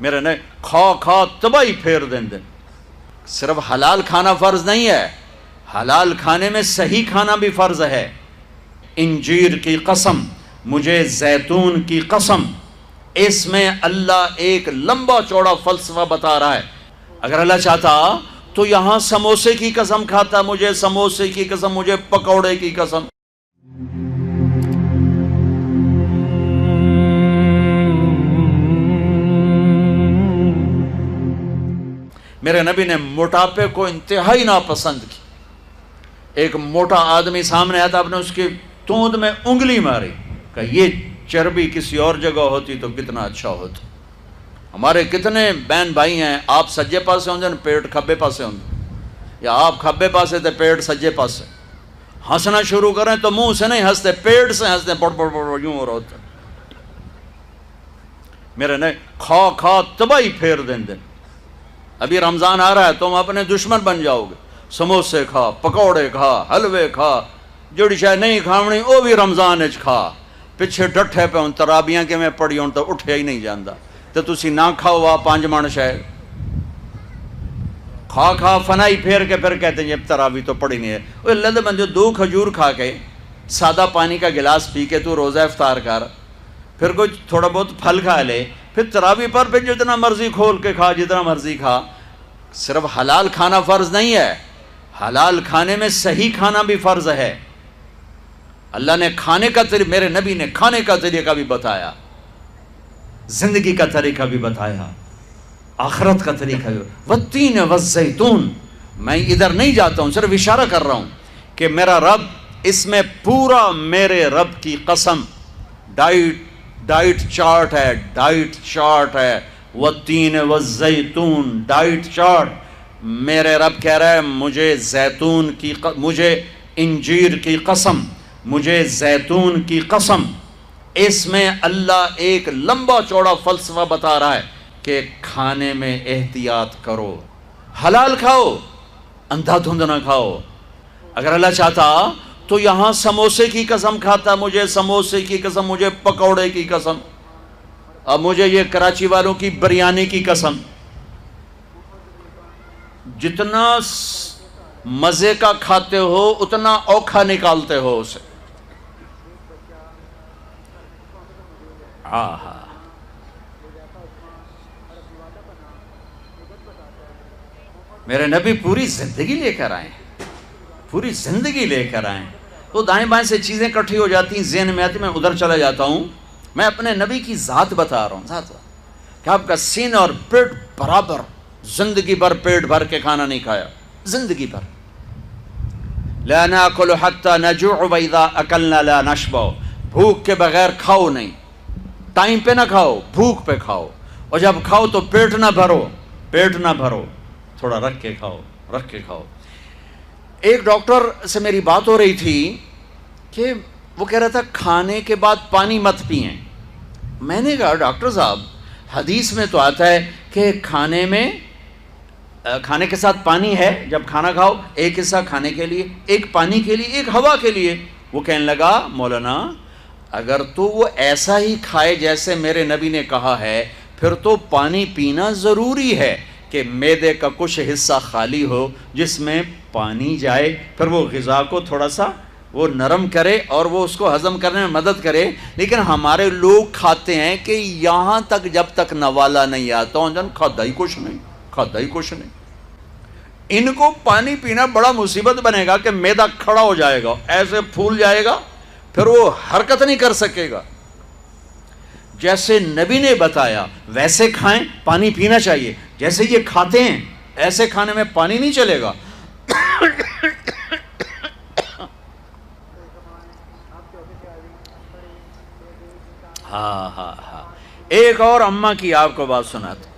میرے نے کھا کھا تباہی پھیر دیں دن. صرف حلال کھانا فرض نہیں ہے، حلال کھانے میں صحیح کھانا بھی فرض ہے. انجیر کی قسم، مجھے زیتون کی قسم. اس میں اللہ ایک لمبا چوڑا فلسفہ بتا رہا ہے. اگر اللہ چاہتا تو یہاں سموسے کی قسم کھاتا، مجھے سموسے کی قسم، مجھے پکوڑے کی قسم. میرے نبی نے موٹاپے کو انتہائی ناپسند کی. ایک موٹا آدمی سامنے آیا تھا، آپ نے اس کی توند میں انگلی ماری کہ یہ چربی کسی اور جگہ ہوتی تو کتنا اچھا ہوتا. ہمارے کتنے بہن بھائی ہیں، آپ سجے پاسے ہوں جن پیٹ کھبے پاسے ہوں، یا آپ کھبے پاسے تھے پیٹ سجے پاسے. ہنسنا شروع کریں تو منہ سے نہیں ہنستے، پیٹ سے ہنستے، پڑ پڑ پڑ یوں ہو رہا ہوتا. میرے نے کھا کھا تباہی پھیر دیں دن. ابھی رمضان آ رہا ہے، تم اپنے دشمن بن جاؤ گے. سموسے کھا، پکوڑے کھا، حلوے کھا، جڑی شاید نہیں کھاونی وہ بھی رمضان اچ کھا. پچھے ڈٹھے پہ ہوں ترابیاں کے میں پڑھی ہوں تو اٹھیا ہی نہیں جاندہ. تو تسی نہ کھاؤ آ 5 من شاید کھا کھا فنائی پھیر کے پھر کہتے ہیں یہ تراوی تو پڑھی نہیں ہے. وہ اللہ دے بندے 2 کھجور کھا کے سادہ پانی کا گلاس پی کے تو روزہ افطار کر، پھر کوئی تھوڑا بہت پھل کھا لے، پھر تراوی پر پھر جتنا مرضی کھول کے کھا، جتنا مرضی کھا. صرف حلال کھانا فرض نہیں ہے، حلال کھانے میں صحیح کھانا بھی فرض ہے. اللہ نے کھانے کا طریقہ، میرے نبی نے کھانے کا طریقہ بھی بتایا، زندگی کا طریقہ بھی بتایا، آخرت کا طریقہ بھی. والتین والزیتون، میں ادھر نہیں جاتا ہوں، صرف اشارہ کر رہا ہوں کہ میرا رب، اس میں پورا میرے رب کی قسم ڈائٹ چارٹ ہے، ڈائٹ چارٹ ہے. والتین والزیتون ڈائٹ چارٹ. میرے رب کہہ رہا ہے مجھے زیتون کی مجھے انجیر کی قسم، مجھے زیتون کی قسم. اس میں اللہ ایک لمبا چوڑا فلسفہ بتا رہا ہے کہ کھانے میں احتیاط کرو، حلال کھاؤ، اندھا دھند نہ کھاؤ. اگر اللہ چاہتا تو یہاں سموسے کی قسم کھاتا، مجھے سموسے کی قسم، مجھے پکوڑے کی قسم، اب مجھے یہ کراچی والوں کی بریانی کی قسم. جتنا مزے کا کھاتے ہو اتنا اوکھا نکالتے ہو اسے. آہا، میرے نبی پوری زندگی لے کر آئے، پوری زندگی لے کر آئے. تو دائیں بائیں سے چیزیں کٹھی ہو جاتی ہیں، ذہن میں آتی، میں ادھر چلا جاتا ہوں. میں اپنے نبی کی ذات بتا رہا ہوں، ذات کہ آپ کا سینہ اور پیٹ برابر، زندگی بھر پیٹ بھر کے کھانا نہیں کھایا، زندگی بھر. لا ناکل حتی نجوع واذا اکلنا لا نشبع، بھوک کے بغیر کھاؤ نہیں، ٹائم پہ نہ کھاؤ، بھوک پہ کھاؤ، اور جب کھاؤ تو پیٹ نہ بھرو، پیٹ نہ بھرو، تھوڑا رکھ کے کھاؤ، رکھ کے کھاؤ. ایک ڈاکٹر سے میری بات ہو رہی تھی کہ وہ کہہ رہا تھا کھانے کے بعد پانی مت پئیں. میں نے کہا ڈاکٹر صاحب حدیث میں تو آتا ہے کہ کھانے میں کھانے کے ساتھ پانی ہے، جب کھانا کھاؤ ایک حصہ کھانے کے لیے، ایک پانی کے لیے، ایک ہوا کے لیے. وہ کہنے لگا مولانا اگر تو وہ ایسا ہی کھائے جیسے میرے نبی نے کہا ہے، پھر تو پانی پینا ضروری ہے کہ معدے کا کچھ حصہ خالی ہو جس میں پانی جائے، پھر وہ غذا کو تھوڑا سا وہ نرم کرے اور وہ اس کو ہضم کرنے میں مدد کرے. لیکن ہمارے لوگ کھاتے ہیں کہ یہاں تک جب تک نوالا نہیں آتا ہوں جن کھاتا ہی کچھ نہیں، کھاتا ہی کچھ نہیں. ان کو پانی پینا بڑا مصیبت بنے گا کہ معدہ کھڑا ہو جائے گا، ایسے پھول جائے گا، پھر وہ حرکت نہیں کر سکے گا. جیسے نبی نے بتایا ویسے کھائیں، پانی پینا چاہیے. جیسے یہ کھاتے ہیں ایسے کھانے میں پانی نہیں چلے گا. ہاں ایک اور اماں کی آپ کو بات سناتا.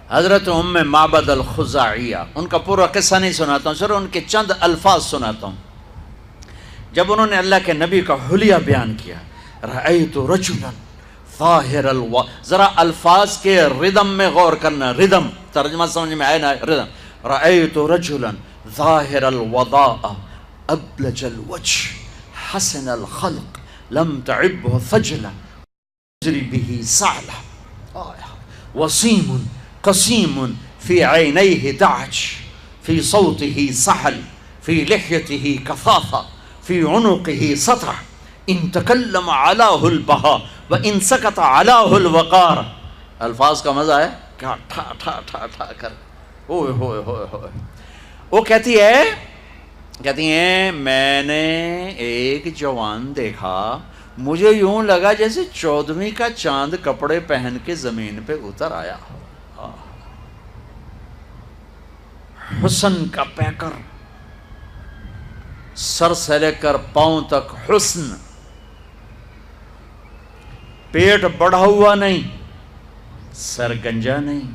حضرت ام معبد الخزاعیہ، ان کا پورا قصہ نہیں سناتا ہوں، صرف ان کے چند الفاظ سناتا ہوں. جب انہوں نے اللہ کے نبی کا حلیہ بیان کیا، رأیت رجلا ظاہر ذرا الفاظ کے ردم میں غور کرنا، ردم ترجمہ سمجھ میں آئے نا، ردم. رأیت رجلا ظاہر الوضاء ابلج الوجه حسن الخلق لم تعبه فجلا جری به سعلا. وسیم قسیم فی عینیہ دعج فی صوتہ سحل فی لحیتہ کفافہ فی عنقہ سطح ان تکلم علاہ البہا و ان سکت علاہ الوقار. الفاظ کا مزہ ہے کیا ٹھا ٹھا ٹھا ٹھا کر. اوہ ہوئے ہوئے ہوئے. وہ کہتی ہیں میں نے ایک جوان دیکھا, مجھے یوں لگا جیسے 14ویں کا چاند کپڑے پہن کے زمین پہ اتر آیا. حسن کا پیکر, سر سے لے کر پاؤں تک حسن, پیٹ بڑھا ہوا نہیں, سر گنجا نہیں.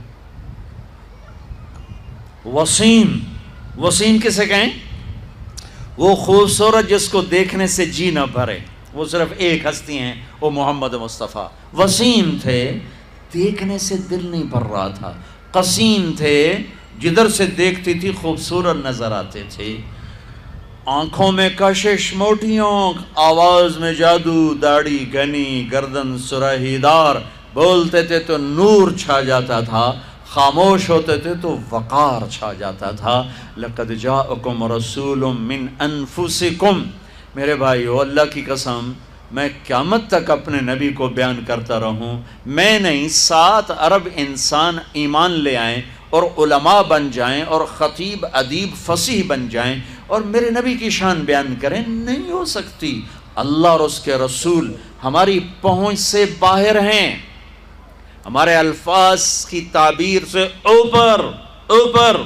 وسیم, وسیم کسے کہیں؟ وہ خوبصورت جس کو دیکھنے سے جی نہ بھرے. وہ صرف ایک ہستی ہیں, وہ محمد مصطفیٰ. وسیم تھے, دیکھنے سے دل نہیں بھر رہا تھا. قسیم تھے, جدھر سے دیکھتی تھی خوبصورت نظر آتے تھے. آنکھوں میں کشش موٹیوں, آواز میں جادو, داڑھی گھنی, گردن سرہی دار. بولتے تھے تو نور چھا جاتا تھا, خاموش ہوتے تھے تو وقار چھا جاتا تھا. لقد جاءکم رسول من انفسکم. میرے بھائیو, اللہ کی قسم میں قیامت تک اپنے نبی کو بیان کرتا رہوں, میں نہیں 7 ارب انسان ایمان لے آئیں اور علماء بن جائیں اور خطیب ادیب فصیح بن جائیں اور میرے نبی کی شان بیان کریں, نہیں ہو سکتی. اللہ اور اس کے رسول ہماری پہنچ سے باہر ہیں, ہمارے الفاظ کی تعبیر سے اوپر.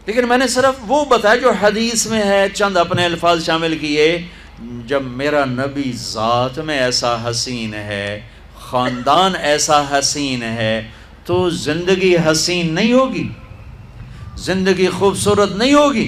لیکن میں نے صرف وہ بتایا جو حدیث میں ہے, چند اپنے الفاظ شامل کیے. جب میرا نبی ذات میں ایسا حسین ہے, خاندان ایسا حسین ہے, تو زندگی حسین نہیں ہوگی, زندگی خوبصورت نہیں ہوگی.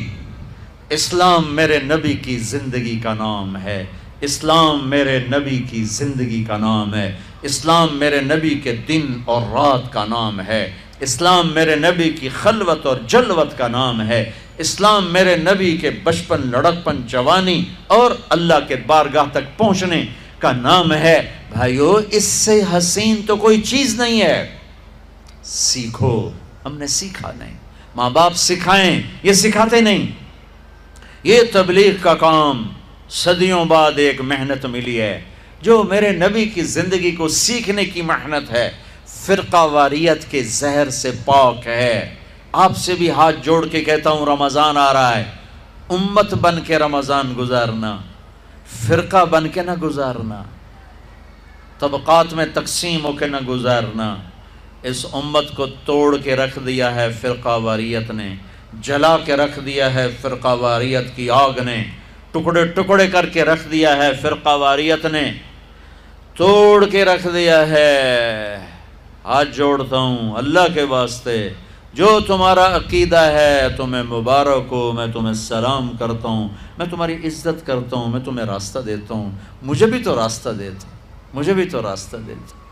اسلام میرے نبی کی زندگی کا نام ہے, اسلام میرے نبی کی زندگی کا نام ہے, اسلام میرے نبی کے دن اور رات کا نام ہے, اسلام میرے نبی کی خلوت اور جلوت کا نام ہے, اسلام میرے نبی کے بچپن, لڑکپن, جوانی اور اللہ کے بارگاہ تک پہنچنے کا نام ہے. بھائیو, اس سے حسین تو کوئی چیز نہیں ہے. سیکھو, ہم نے سیکھا نہیں. ماں باپ سکھائیں, یہ سکھاتے نہیں. یہ تبلیغ کا کام صدیوں بعد ایک محنت ملی ہے, جو میرے نبی کی زندگی کو سیکھنے کی محنت ہے. فرقہ واریت کے زہر سے پاک ہے. آپ سے بھی ہاتھ جوڑ کے کہتا ہوں, رمضان آ رہا ہے, امت بن کے رمضان گزارنا, فرقہ بن کے نہ گزارنا, طبقات میں تقسیم ہو کے نہ گزارنا. اس امت کو توڑ کے رکھ دیا ہے فرقہ واریت نے, جلا کے رکھ دیا ہے فرقہ واریت کی آگ نے, ٹکڑے ٹکڑے کر کے رکھ دیا ہے فرقہ واریت نے, توڑ کے رکھ دیا ہے. ہاتھ جوڑتا ہوں اللہ کے واسطے, جو تمہارا عقیدہ ہے تمہیں مبارک ہو, میں تمہیں سلام کرتا ہوں, میں تمہاری عزت کرتا ہوں, میں تمہیں راستہ دیتا ہوں. مجھے بھی تو راستہ دیتا, مجھے بھی تو راستہ دیتا.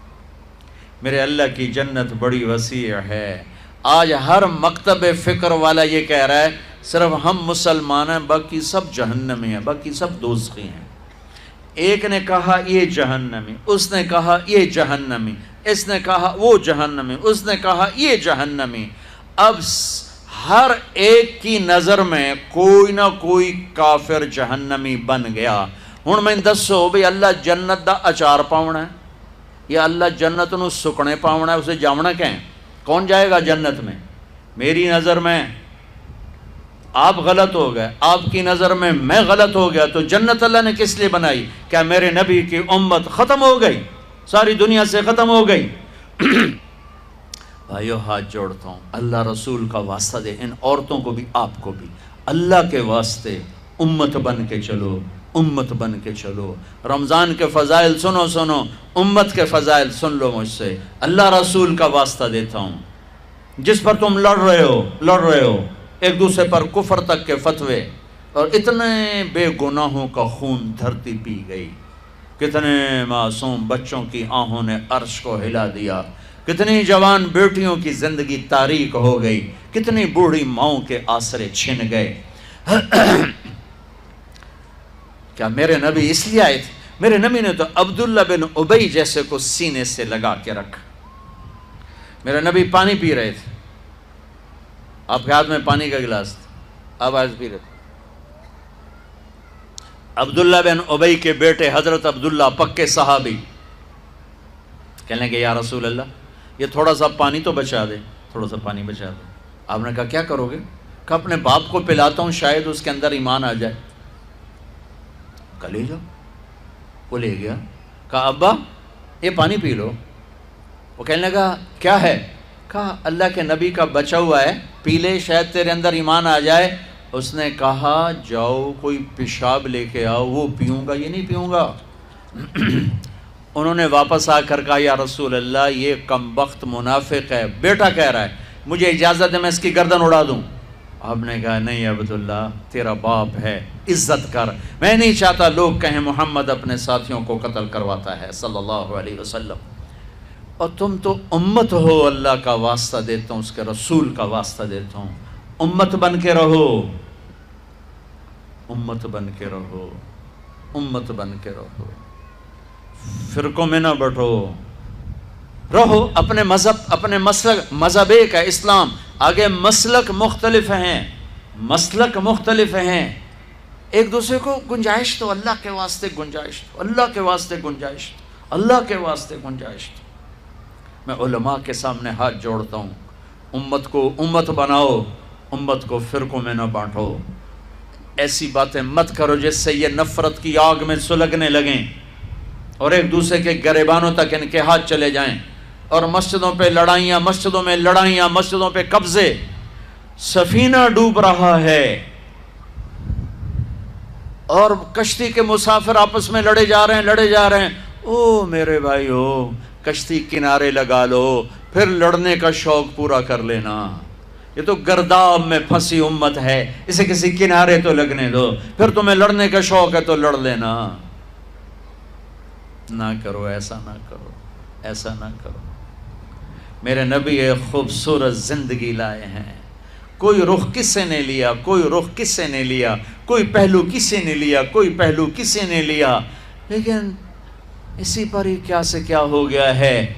میرے اللہ کی جنت بڑی وسیع ہے. آج ہر مکتب فکر والا یہ کہہ رہا ہے صرف ہم مسلمان ہیں, باقی سب جہنمی ہیں, باقی سب دوزخی ہیں. ایک نے کہا یہ جہنمی, اس نے کہا یہ جہنمی, اس نے کہا وہ جہنمی, اس نے کہا یہ جہنمی. اب ہر ایک کی نظر میں کوئی نہ کوئی کافر جہنمی بن گیا. ہن میں دسو بھی اللہ جنت دا اچار پاؤنا ہے یا اللہ جنت نو سکنے پاؤنا ہے, اسے جاونا کہیں؟ کون جائے گا جنت میں؟ میری نظر میں آپ غلط ہو گئے, آپ کی نظر میں میں غلط ہو گیا, تو جنت اللہ نے کس لیے بنائی؟ کیا میرے نبی کی امت ختم ہو گئی, ساری دنیا سے ختم ہو گئی؟ بھائیو ہاتھ جوڑتا ہوں, اللہ رسول کا واسطہ دے, ان عورتوں کو بھی آپ کو بھی, اللہ کے واسطے امت بن کے چلو, امت بن کے چلو. رمضان کے فضائل سنو, امت کے فضائل سن لو مجھ سے. اللہ رسول کا واسطہ دیتا ہوں, جس پر تم لڑ رہے ہو ایک دوسرے پر کفر تک کے فتوے, اور اتنے بے گناہوں کا خون دھرتی پی گئی, کتنے معصوم بچوں کی آہوں نے عرش کو ہلا دیا, کتنی جوان بیٹیوں کی زندگی تاریک ہو گئی, کتنی بوڑھی ماؤں کے آسرے چھن گئے. کیا میرے نبی اس لیے آئے تھے؟ میرے نبی نے تو عبداللہ بن ابی جیسے کو سینے سے لگا کے رکھا, میرے نبی پانی پی رہے تھے، آپ کے ہاتھ میں پانی کا گلاس تھا، آپ آج پی رہے تھے۔ عبداللہ بن ابی کے بیٹے حضرت عبداللہ پکے صحابی کہنے لگے یا رسول اللہ یہ تھوڑا سا پانی تو بچا دے، تھوڑا سا پانی بچا دے۔ آپ نے کہا کیا کرو گے؟ کہا اپنے باپ کو پلاتا ہوں، شاید اس کے اندر ایمان آ جائے۔ کہا لے جاؤ۔ وہ لے گیا، کہا ابا یہ پانی پی لو۔ وہ کہنے لگا کیا ہے؟ کہا اللہ کے نبی کا بچا ہوا ہے، پی لے، شاید تیرے اندر ایمان آ جائے۔ اس نے کہا جاؤ کوئی پیشاب لے کے آؤ، وہ پیوں گا، یہ نہیں پیوں گا۔ انہوں نے واپس آ کر کہا یا رسول اللہ یہ کمبخت منافق ہے، بیٹا کہہ رہا ہے، مجھے اجازت ہے میں اس کی گردن اڑا دوں۔ آپ نے کہا نہیں عبداللہ تیرا باپ ہے، عزت کر، میں نہیں چاہتا لوگ کہیں محمد اپنے ساتھیوں کو قتل کرواتا ہے صلی اللہ علیہ وسلم، اور تم تو امت ہو، اللہ کا واسطہ دیتا ہوں، اس کے رسول کا واسطہ دیتا ہوں، امت بن کے رہو، امت بن کے رہو، امت بن کے رہو، فرقوں میں نہ بٹو، رہو اپنے مذہب، اپنے مسلک، مذہب ایک ہے اسلام، آگے مسلک مختلف ہیں، مسلک مختلف ہیں، ایک دوسرے کو گنجائش تو اللہ کے واسطے گنجائش تو، اللہ کے واسطے گنجائش تو، اللہ کے واسطے گنجائش تو۔ میں علماء کے سامنے ہاتھ جوڑتا ہوں، امت کو امت بناؤ، امت کو فرقوں میں نہ بانٹو، ایسی باتیں مت کرو جس سے یہ نفرت کی آگ میں سلگنے لگیں اور ایک دوسرے کے گریبانوں تک ان کے ہاتھ چلے جائیں، اور مسجدوں پہ لڑائیاں، مسجدوں میں لڑائیاں، مسجدوں پہ قبضے، سفینہ ڈوب رہا ہے اور کشتی کے مسافر آپس میں لڑے جا رہے ہیں، لڑے جا رہے ہیں۔ او میرے بھائی ہو، کشتی کنارے لگا لو، پھر لڑنے کا شوق پورا کر لینا، یہ تو گرداب میں پھنسی امت ہے، اسے کسی کنارے تو لگنے دو، پھر تمہیں لڑنے کا شوق ہے تو لڑ لینا۔ نہ کرو، ایسا نہ کرو، ایسا نہ کرو۔ میرے نبی ایک خوبصورت زندگی لائے ہیں، کوئی رخ کس سے نے لیا، کوئی رخ کس سے نے لیا، کوئی پہلو کس سے نے لیا، کوئی پہلو کس سے نے لیا، لیکن اسی پر ہی کیا سے کیا ہو گیا ہے۔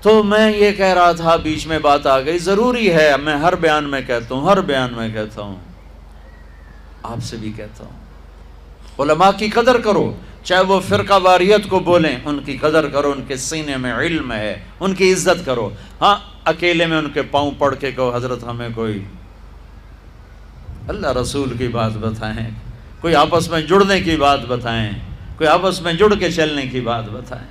تو میں یہ کہہ رہا تھا، بیچ میں بات آ گئی، ضروری ہے، میں ہر بیان میں کہتا ہوں، ہر بیان میں کہتا ہوں، آپ سے بھی کہتا ہوں، علماء کی قدر کرو، چاہے وہ فرقہ واریت کو بولیں، ان کی قدر کرو، ان کے سینے میں علم ہے، ان کی عزت کرو۔ ہاں اکیلے میں ان کے پاؤں پڑھ کے کہو حضرت ہمیں کوئی اللہ رسول کی بات بتائیں، کوئی آپس میں جڑنے کی بات بتائیں، کوئی آپس میں جڑ کے چلنے کی بات بتائیں۔